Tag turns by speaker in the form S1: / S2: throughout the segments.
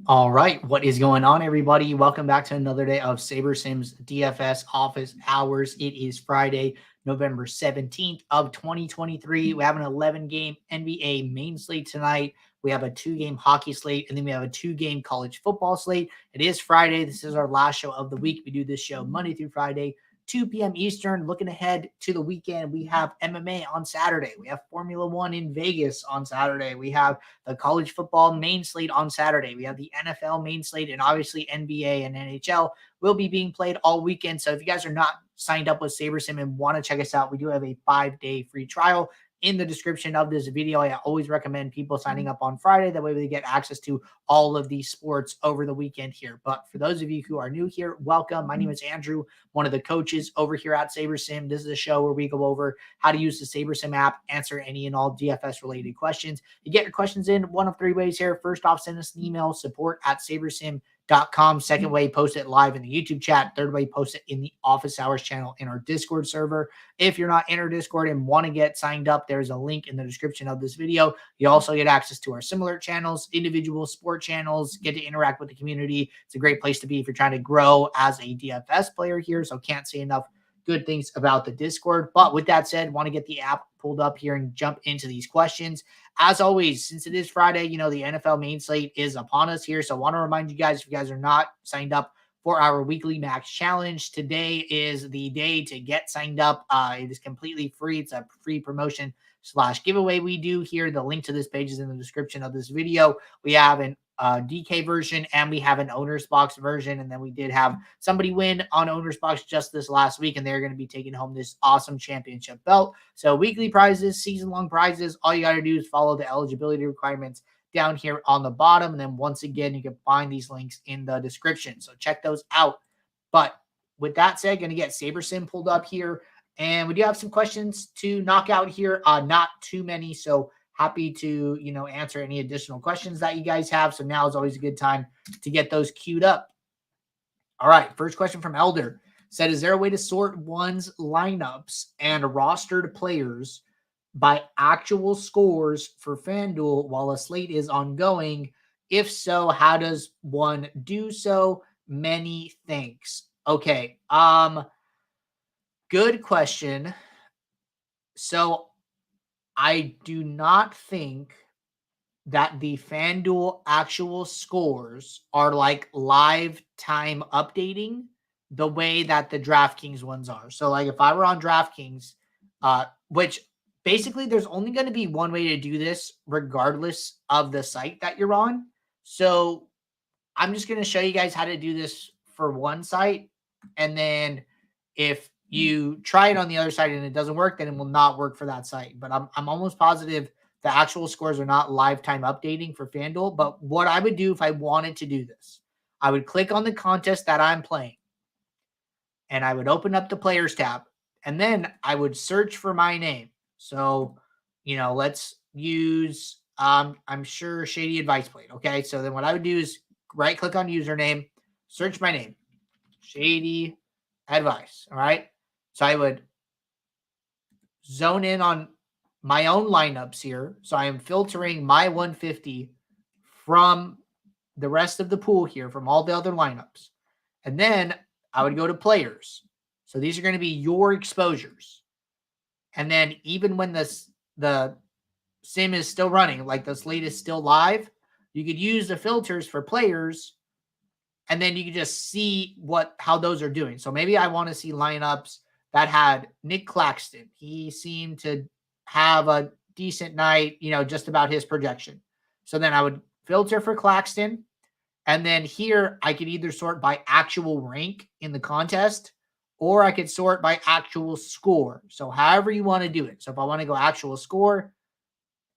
S1: All right, what is going on, everybody? Welcome back to another day of SaberSim's DFS office hours. It is Friday, November 17th of 2023. We have an 11-game NBA main slate tonight. We have a 2-game hockey slate, and then we have a 2-game college football slate. It is Friday. This is our last show of the week. We do this show Monday through Friday, 2 p.m. Eastern. Looking ahead to the weekend, we have MMA on Saturday. We have Formula One in Vegas on Saturday. We have the college football main slate on Saturday. We have the NFL main slate, and obviously NBA and NHL will be being played all weekend. So if you guys are not signed up with SaberSim and want to check us out, we do have a 5-day free trial in the description of this video. I always recommend people signing up on Friday. That way they get access to all of these sports over the weekend here. But for those of you who are new here, welcome. My name is Andrew, one of the coaches over here at SaberSim. This is a show where we go over how to use the SaberSim app, answer any and all DFS related questions. You get your questions in one of 3 ways here. First off, send us an email, support@sabersim.com. Second way, post it live in the YouTube chat. Third way, post it in the office hours channel in our Discord server. If you're not in our Discord and want to get signed up, there's a link in the description of this video. You also get access to our similar channels, individual sport channels, get to interact with the community. It's a great place to be if you're trying to grow as a DFS player here. So can't say enough good things about the Discord. But with that said, want to get the app pulled up here and jump into these questions. As always, since it is Friday, the NFL main slate is upon us here. So I want to remind you guys, if you guys are not signed up for our weekly max challenge, today is the day to get signed up. It is completely free. It's a free promotion / giveaway we do here. The link to this page is in the description of this video. We have an DK version and we have an owner's box version, and then we did have somebody win on owner's box just this last week, and they're going to be taking home this awesome championship belt. So weekly prizes, season-long prizes, all you got to do is follow the eligibility requirements down here on the bottom, and then once again you can find these links in the description, so check those out. But with that said, going to get SaberSim pulled up here, and we do have some questions to knock out here. Not too many, so happy to, answer any additional questions that you guys have. So now is always a good time to get those queued up. All right. First question from Elder said, is there a way to sort one's lineups and rostered players by actual scores for FanDuel while a slate is ongoing? If so, how does one do so? Many thanks. Okay. Good question. So I do not think that the FanDuel actual scores are like live time updating the way that the DraftKings ones are. So like if I were on DraftKings, which basically there's only going to be one way to do this regardless of the site that you're on. So I'm just going to show you guys how to do this for one site. And then if you try it on the other side and it doesn't work, then it will not work for that site. But I'm almost positive the actual scores are not live time updating for FanDuel. But what I would do if I wanted to do this, I would click on the contest that I'm playing and I would open up the players tab, and then I would search for my name. So, let's use, I'm sure Shady Advice played. Okay. So then what I would do is right click on username, search my name, Shady Advice. All right. So I would zone in on my own lineups here. So I am filtering my 150 from the rest of the pool here, from all the other lineups. And then I would go to players. So these are going to be your exposures. And then even when the sim is still running, like the slate is still live, you could use the filters for players, and then you can just see how those are doing. So maybe I want to see lineups that had Nick Claxton. He seemed to have a decent night, just about his projection. So then I would filter for Claxton. And then here I could either sort by actual rank in the contest, or I could sort by actual score. So however you want to do it. So if I want to go actual score,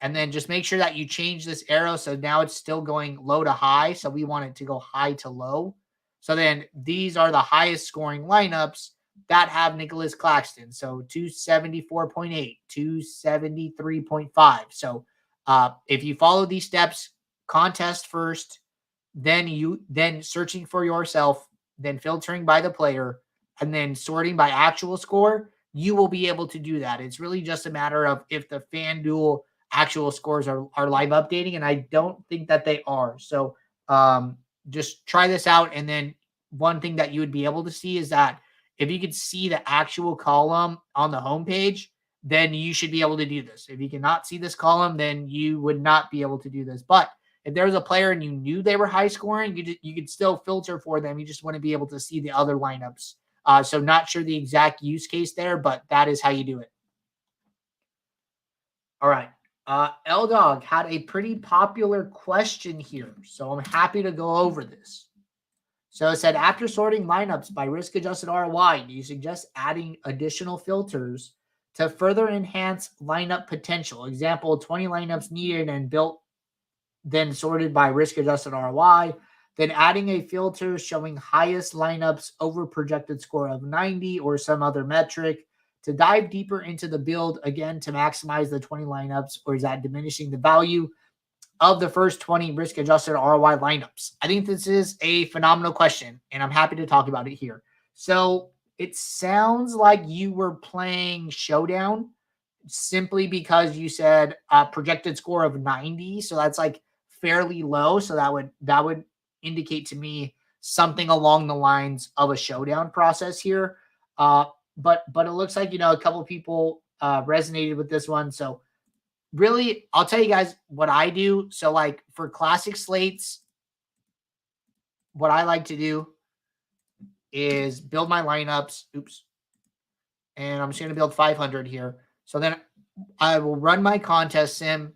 S1: and then just make sure that you change this arrow. So now it's still going low to high. So we want it to go high to low. So then these are the highest scoring lineups that have Nicholas Claxton. So 274.8, 273.5. So if you follow these steps, contest first, then searching for yourself, then filtering by the player, and then sorting by actual score, you will be able to do that. It's really just a matter of if the FanDuel actual scores are live updating, and I don't think that they are. So Just try this out. And then one thing that you would be able to see is that if you could see the actual column on the homepage, then you should be able to do this. If you cannot see this column, then you would not be able to do this. But if there was a player and you knew they were high scoring, you could still filter for them. You just want to be able to see the other lineups. So not sure the exact use case there, but that is how you do it. All right. L-Dog had a pretty popular question here, so I'm happy to go over this. So it said, after sorting lineups by risk-adjusted ROI, do you suggest adding additional filters to further enhance lineup potential? Example, 20 lineups needed and built, then sorted by risk-adjusted ROI, then adding a filter showing highest lineups over projected score of 90 or some other metric to dive deeper into the build, again, to maximize the 20 lineups, or is that diminishing the value of the first 20 risk-adjusted ROI lineups? I think this is a phenomenal question, and I'm happy to talk about it here. So it sounds like you were playing Showdown simply because you said projected score of 90. So that's like fairly low. So that would indicate to me something along the lines of a Showdown process here. But it looks like, a couple of people resonated with this one. So really, I'll tell you guys what I do. So like for classic slates, what I like to do is build my lineups. Oops. And I'm just going to build 500 here. So then I will run my contest sim.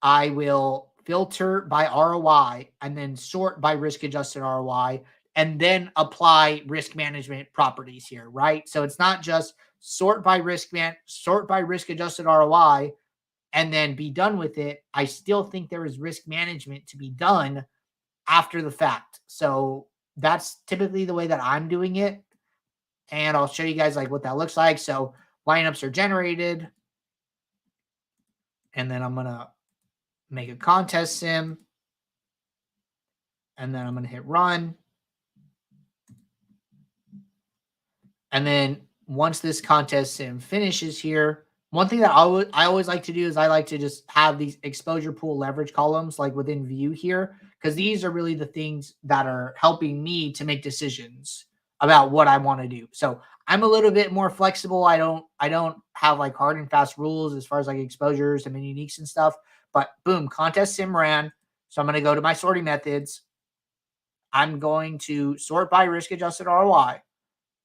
S1: I will filter by ROI and then sort by risk adjusted ROI and then apply risk management properties here, right? So it's not just sort by risk adjusted ROI and then be done with it. I still think there is risk management to be done after the fact. So that's typically the way that I'm doing it. And I'll show you guys like what that looks like. So lineups are generated. And then I'm going to make a contest sim. And then I'm going to hit run. And then once this contest sim finishes here, one thing that I always like to do is I like to just have these exposure pool leverage columns like within view here, because these are really the things that are helping me to make decisions about what I want to do. So I'm a little bit more flexible. I don't have like hard and fast rules as far as like exposures and mini uniques and stuff. But boom, contest sim ran. So I'm going to go to my sorting methods. I'm going to sort by risk adjusted ROI.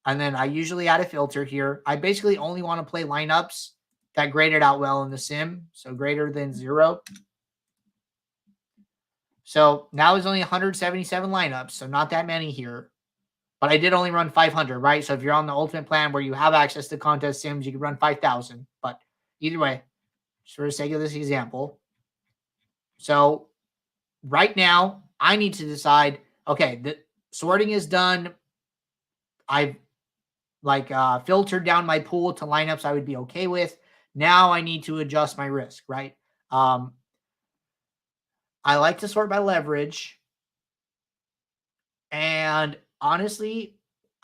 S1: And then I usually add a filter here. I basically only want to play lineups that graded out well in the sim. So greater than 0. So now there's only 177 lineups. So not that many here. But I did only run 500, right? So if you're on the ultimate plan where you have access to contest sims, you can run 5,000. But either way, just for the sake of this example. So right now, I need to decide, okay, the sorting is done. I've filtered down my pool to lineups I would be okay with. Now I need to adjust my risk, right? I like to sort by leverage. And honestly,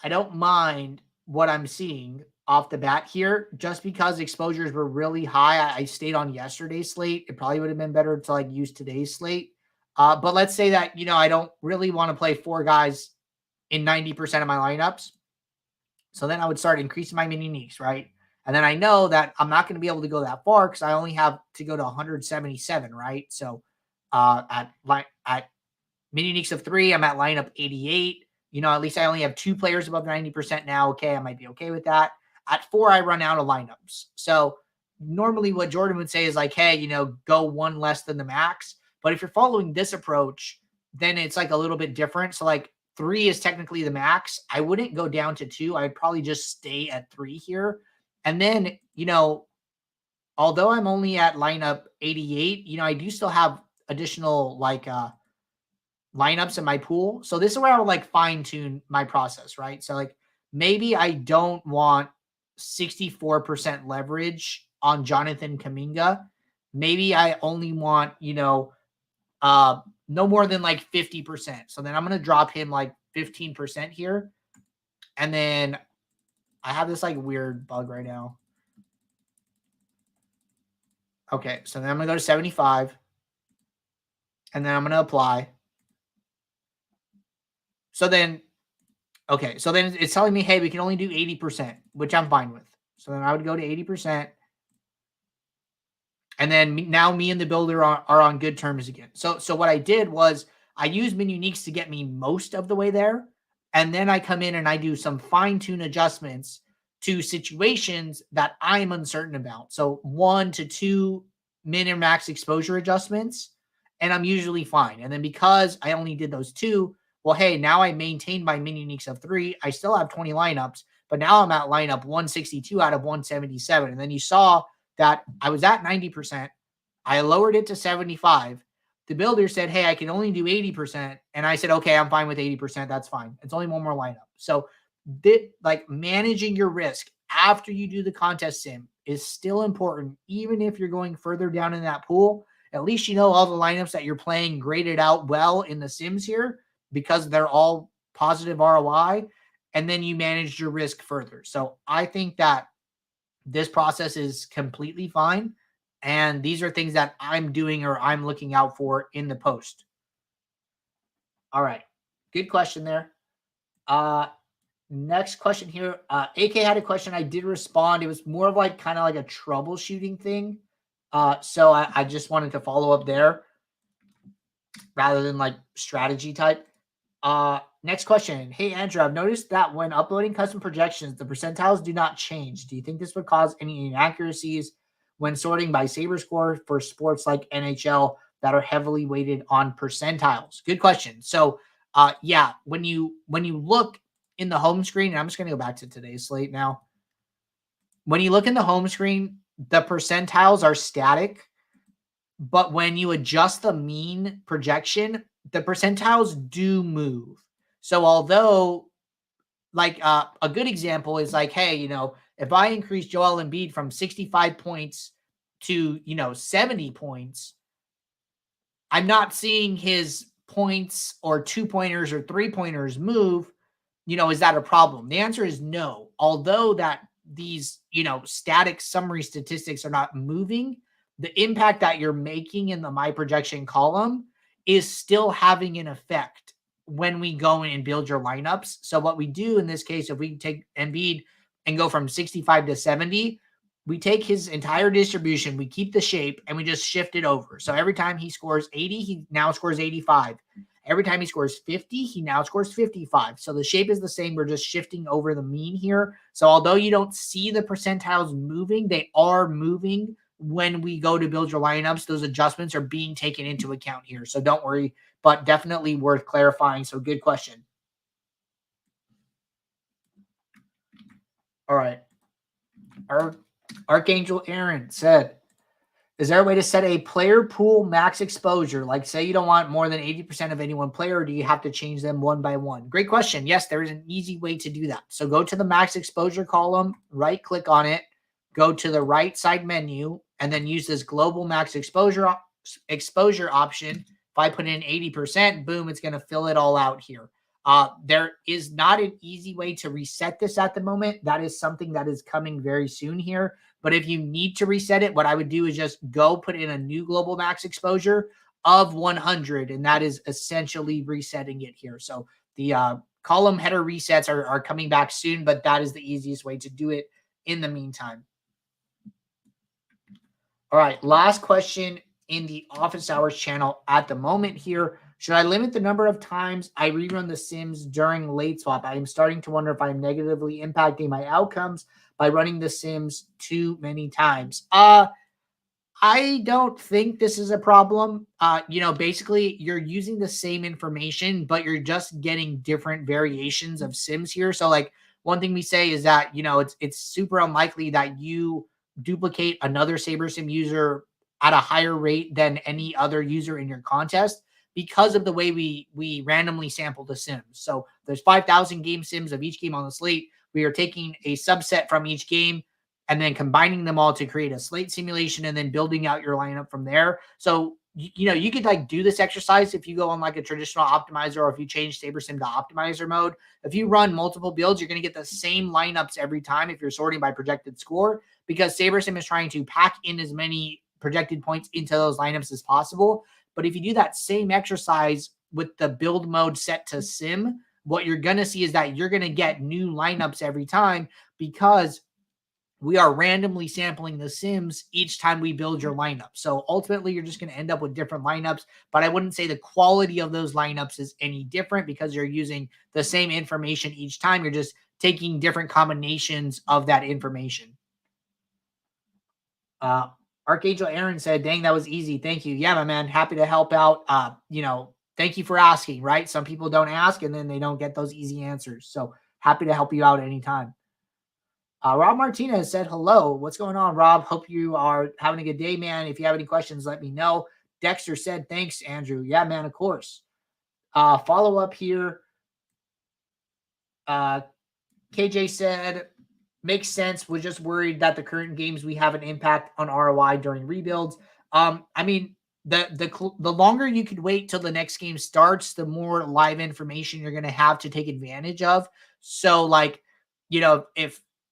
S1: I don't mind what I'm seeing off the bat here, just because exposures were really high. I stayed on yesterday's slate. It probably would have been better to like use today's slate. But let's say that, I don't really want to play 4 guys in 90% of my lineups. So then I would start increasing my mini uniques, right? And then I know that I'm not going to be able to go that far because I only have to go to 177, right? So at mini uniques of 3, I'm at lineup 88. At least I only have 2 players above 90% now. Okay, I might be okay with that. At 4, I run out of lineups. So normally what Jordan would say is like, hey, go 1 less than the max. But if you're following this approach, then it's like a little bit different. So like 3 is technically the max. I wouldn't go down to 2. I'd probably just stay at 3 here. And then, although I'm only at lineup 88, I do still have additional lineups in my pool. So this is where I would like fine tune my process, right? So like maybe I don't want 64% leverage on Jonathan Kuminga. Maybe I only want, no more than like 50%. So then I'm going to drop him like 15% here. And then I have this like weird bug right now. Okay. So then I'm going to go to 75. And then I'm going to apply. So then, okay, so then it's telling me, hey, we can only do 80%, which I'm fine with. So then I would go to 80%. And then now me and the builder are on good terms again. So what I did was I used min uniques to get me most of the way there. And then I come in and I do some fine tune adjustments to situations that I'm uncertain about. So 1 to 2 min and max exposure adjustments, and I'm usually fine. And then because I only did those 2, well, hey, now I maintained my min uniques of 3. I still have 20 lineups, but now I'm at lineup 162 out of 177. And then you saw that I was at 90%. I lowered it to 75. The builder said, hey, I can only do 80%. And I said, okay, I'm fine with 80%. That's fine. It's only one more lineup. So like managing your risk after you do the contest sim is still important. Even if you're going further down in that pool, at least you know all the lineups that you're playing graded out well in the sims here because they're all positive ROI. And then you manage your risk further. So I think that this process is completely fine. And these are things that I'm doing or I'm looking out for in the post. All right. Good question there. Next question here. AK had a question. I did respond. It was more of like kind of like a troubleshooting thing. So I just wanted to follow up there rather than like strategy type. Next question. Hey, Andrew, I've noticed that when uploading custom projections, the percentiles do not change. Do you think this would cause any inaccuracies when sorting by Saber score for sports like NHL that are heavily weighted on percentiles? Good question. So, yeah, when you look in the home screen, and I'm just going to go back to today's slate now. When you look in the home screen, the percentiles are static, but when you adjust the mean projection, the percentiles do move. So although like a good example is like, hey, if I increase Joel Embiid from 65 points to, 70 points, I'm not seeing his points or 2-pointers or 3-pointers move. Is that a problem? The answer is no. Although that these, static summary statistics are not moving, the impact that you're making in the my projection column is still having an effect when we go in and build your lineups. So what we do in this case, if we take Embiid and go from 65 to 70, we take his entire distribution, we keep the shape, and we just shift it over. So every time he scores 80, he now scores 85. Every time he scores 50, he now scores 55. So the shape is the same. We're just shifting over the mean here. So although you don't see the percentiles moving, they are moving when we go to build your lineups. Those adjustments are being taken into account here. So don't worry, but definitely worth clarifying. So good question. All right. Archangel Aaron said, is there a way to set a player pool max exposure? Like say you don't want more than 80% of any one player, or do you have to change them one by one? Great question. Yes, there is an easy way to do that. So go to the max exposure column, right click on it, go to the right side menu, and then use this global max exposure option. If I put in 80%, boom, it's going to fill it all out here. There is not an easy way to reset this at the moment. That is something that is coming very soon here. But if you need to reset it, what I would do is just go put in a new global max exposure of 100, and that is essentially resetting it here. So the column header resets are coming back soon, but that is the easiest way to do it in the meantime. All right, last question in the office hours channel at the moment here. Should I limit the number of times I rerun the Sims during late swap? I am starting to wonder if I'm negatively impacting my outcomes by running the Sims too many times. I don't think this is a problem. Basically you're using the same information, but you're just getting different variations of Sims here. So like one thing we say is that, it's super unlikely that you duplicate another SaberSim user at a higher rate than any other user in your contest because of the way we randomly sample the Sims. So there's 5,000 game Sims of each game on the slate. We are taking a subset from each game and then combining them all to create a slate simulation and then building out your lineup from there. So, you could like do this exercise if you go on like a traditional optimizer, or if you change SaberSim to optimizer mode. If you run multiple builds, you're going to get the same lineups every time if you're sorting by projected score, because SaberSim is trying to pack in as many projected points into those lineups as possible. But if you do that same exercise with the build mode set to sim, what you're going to see is that you're going to get new lineups every time because we are randomly sampling the sims each time we build your lineup. So ultimately, you're just going to end up with different lineups, but I wouldn't say the quality of those lineups is any different because you're using the same information each time. You're just taking different combinations of that information. Archangel Aaron said, dang, that was easy. Thank you. Yeah, my man. Happy to help out. Thank you for asking, right? Some people don't ask and then they don't get those easy answers. So happy to help you out anytime. Rob Martinez said, hello. What's going on, Rob? Hope you are having a good day, man. If you have any questions, let me know. Dexter said, thanks, Andrew. Yeah, man, of course. Follow up here. KJ said, makes sense. Was just worried that the current games we have an impact on ROI during rebuilds. I mean, the longer you could wait till the next game starts, the more live information you're going to have to take advantage of. So, like,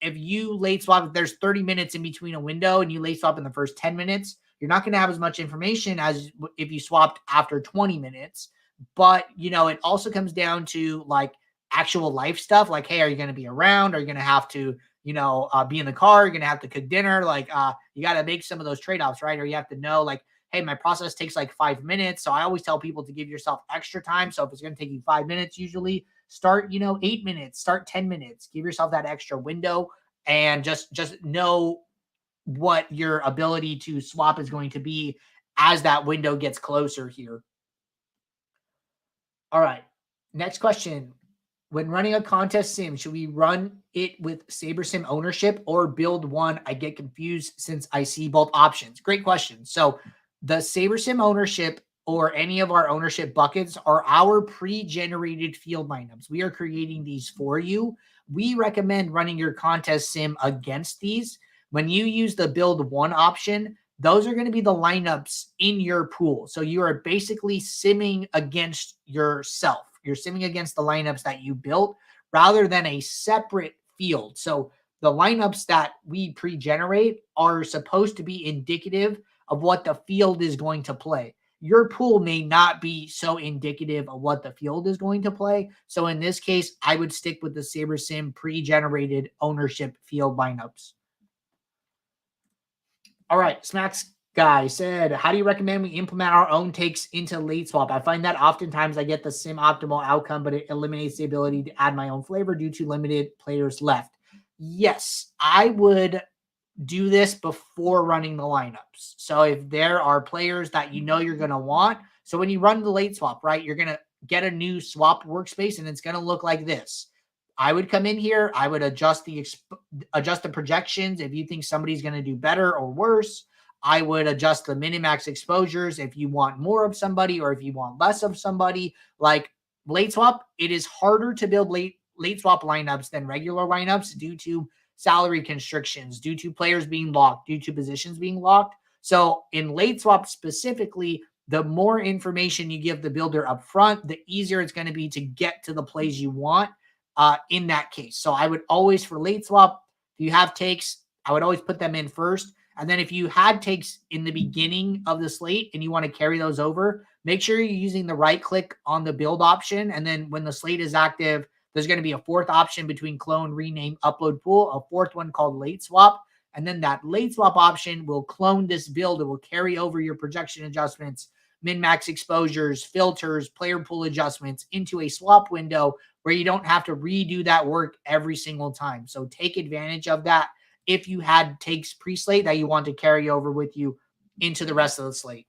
S1: if you late swap, if there's 30 minutes in between a window and you late swap in the first 10 minutes, you're not going to have as much information as if you swapped after 20 minutes. But, it also comes down to like actual life stuff. Like, hey, are you going to be around? Are you going to have to, be in the car? You're going to have to cook dinner. Like, you got to make some of those trade-offs, right? Or you have to know, like, hey, my process takes like 5 minutes. So I always tell people to give yourself extra time. So if it's going to take you 5 minutes, usually start, 8 minutes, start 10 minutes, give yourself that extra window and just know what your ability to swap is going to be as that window gets closer here. All right. Next question. When running a contest sim, should we run it with SaberSim Ownership or build one? I get confused since I see both options. Great question. So the SaberSim Ownership or any of our ownership buckets are our pre-generated field lineups. We are creating these for you. We recommend running your contest sim against these. When you use the build one option, those are going to be the lineups in your pool. So you are basically simming against yourself. You're simming against the lineups that you built rather than a separate field. So the lineups that we pre-generate are supposed to be indicative of what the field is going to play. Your pool may not be so indicative of what the field is going to play. So in this case, I would stick with the SaberSim pre-generated ownership field lineups. All right, Smacks guy said, how do you recommend we implement our own takes into late swap? I find that oftentimes I get the sim optimal outcome, but it eliminates the ability to add my own flavor due to limited players left. Yes, I would do this before running the lineups. So if there are players that you're going to want, so when you run the late swap, right, you're going to get a new swap workspace and it's going to look like this. I would come in here. I would adjust the projections if you think somebody's going to do better or worse. I would adjust the minimax exposures if you want more of somebody or if you want less of somebody. Like late swap, it is harder to build late swap lineups than regular lineups due to salary constrictions, due to players being locked, due to positions being locked. So in late swap specifically, the more information you give the builder up front, the easier it's going to be to get to the plays you want in that case. So I would always, for late swap, if you have takes, I would always put them in first. And then if you had takes in the beginning of the slate and you want to carry those over, make sure you're using the right click on the build option. And then when the slate is active, there's going to be a fourth option between clone, rename, upload pool, a fourth one called late swap. And then that late swap option will clone this build. It will carry over your projection adjustments, min-max exposures, filters, player pool adjustments into a swap window where you don't have to redo that work every single time. So take advantage of that if you had takes pre-slate that you want to carry over with you into the rest of the slate.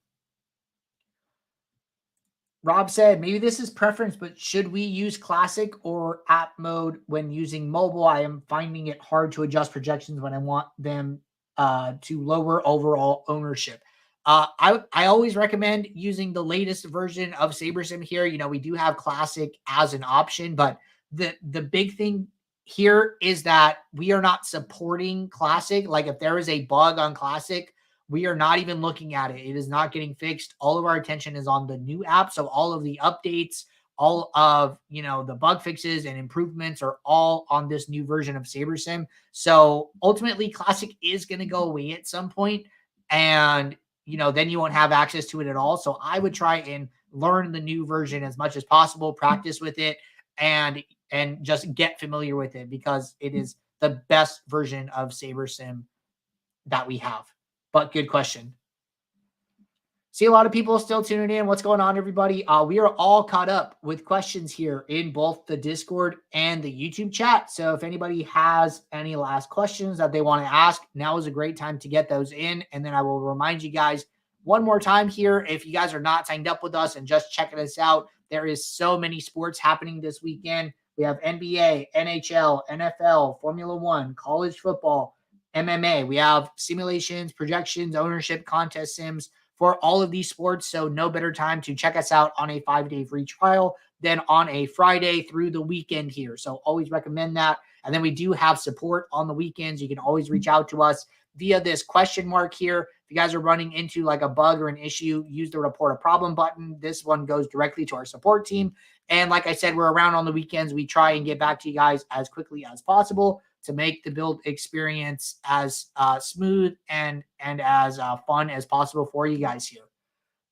S1: Rob said, maybe this is preference, but should we use classic or app mode when using mobile? I am finding it hard to adjust projections when I want them to lower overall ownership. I always recommend using the latest version of SaberSim here. We do have classic as an option, but the big thing here is that we are not supporting classic. Like if there is a bug on classic, we are not even looking at it. It is not getting fixed. All of our attention is on the new app. So all of the updates, all of, the bug fixes and improvements are all on this new version of SaberSim. So ultimately classic is going to go away at some point, and, then you won't have access to it at all. So I would try and learn the new version as much as possible, practice with it, and just get familiar with it, because it is the best version of SaberSim that we have. But good question. See a lot of people still tuning in. What's going on, everybody? We are all caught up with questions here in both the Discord and the YouTube chat. So if anybody has any last questions that they want to ask, now is a great time to get those in. And then I will remind you guys one more time here, if you guys are not signed up with us and just checking us out, there is so many sports happening this weekend. We have NBA, NHL, NFL, Formula One, college football, MMA. We have simulations, projections, ownership, contest sims for all of these sports. So no better time to check us out on a 5-day free trial than on a Friday through the weekend here. So always recommend that. And then we do have support on the weekends. You can always reach out to us via this question mark here. If you guys are running into like a bug or an issue, use the report a problem button. This one goes directly to our support team. And like I said, we're around on the weekends. We try and get back to you guys as quickly as possible to make the build experience as smooth and as fun as possible for you guys here.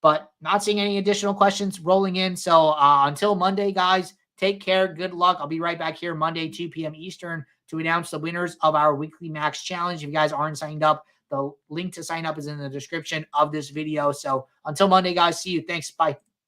S1: But not seeing any additional questions rolling in. So until Monday, guys, take care. Good luck. I'll be right back here Monday, 2 p.m. Eastern, to announce the winners of our weekly max challenge. If you guys aren't signed up, the link to sign up is in the description of this video. So until Monday, guys, see you. Thanks. Bye.